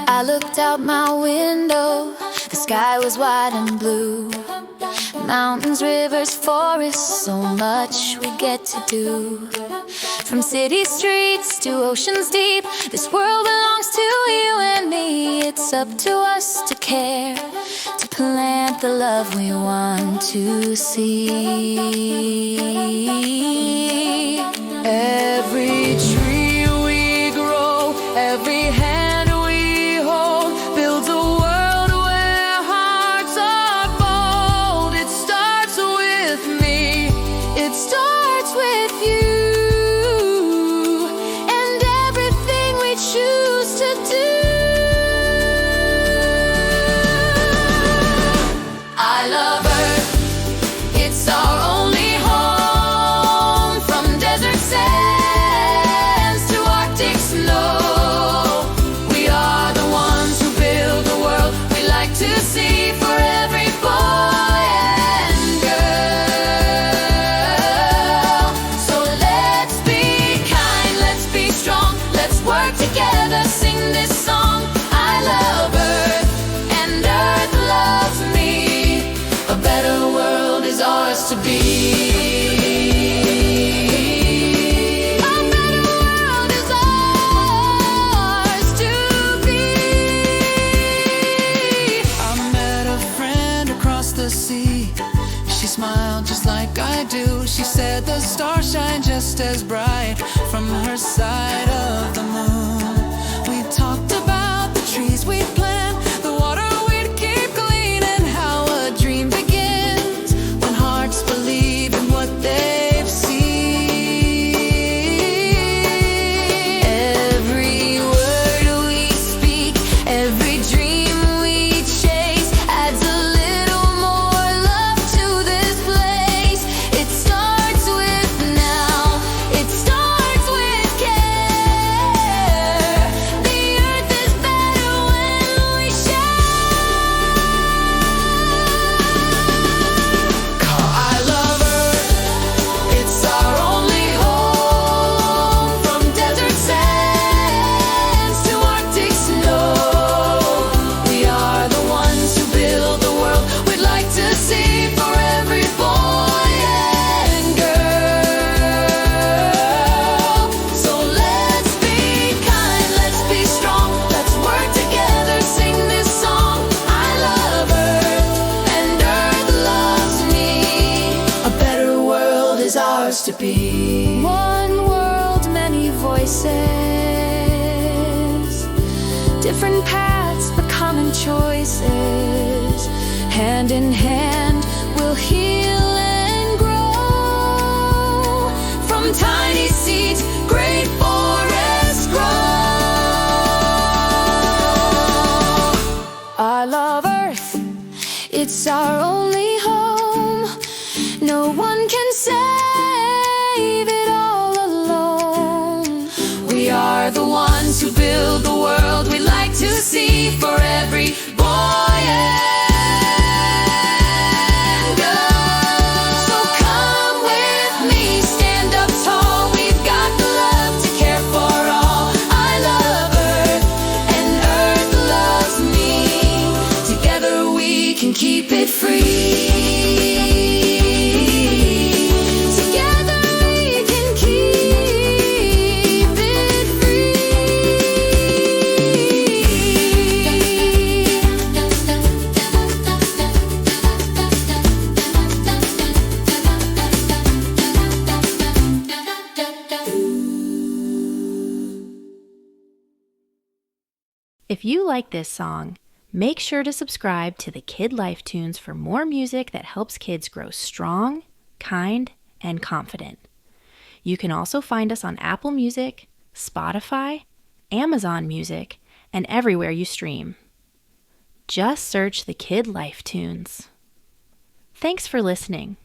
I looked out my window, the sky was wide and blue. Mountains, rivers, forests, so much we get to do. From city streets to oceans deep, this world belongs to you and me. It's up to us to care, to plant the love we want to see. Every tree we grow, every hand we hold, builds a world where hearts are bold. It starts with me, it starts with you, and everything we choose to do. I love Earth, it's our only home. From desert sands to Arctic snow, we are the ones who build the world we like to see for every boy and girl. So let's be kind, let's be strong, let's work together, sing this song. I love Earth, and Earth loves me. A better world is ours to be. A better world is ours to be. I met a friend across the sea. She smiled just like I do. She said the stars shine just as bright from her side of the moon. We talked about the trees we'd plant, the water we'd keep clean, and how a dream begins when hearts believe in what they've seen. Every word we speak, every dream we chase, adds a little more love to this place. It starts with now, it starts with care. The earth is better when we share. I love Earth, it's our only home. From desert sands to Arctic snow, we are the ones who build the world we'd like to see for every boy and girl. So let's be kind, let's be strong, let's work together, sing this song. I love Earth, and Earth loves me. A better world is ours to be. One world, many voices, different paths but common choices. Hand in hand we'll heal and grow. From tiny seeds, great forests grow. I love Earth, it's our only home. No one can save it all alone. We are the ones who build the world we like to see for every boy and girl. So come with me, stand up tall. We've got the love to care for all. I love Earth, and Earth loves me. Together we can keep it free. Together we can keep it free. If you like this song, make sure to subscribe to the Kid Life Tunes for more music that helps kids grow strong, kind, and confident. You can also find us on Apple Music, Spotify, Amazon Music, and everywhere you stream. Just search the Kid Life Tunes. Thanks for listening.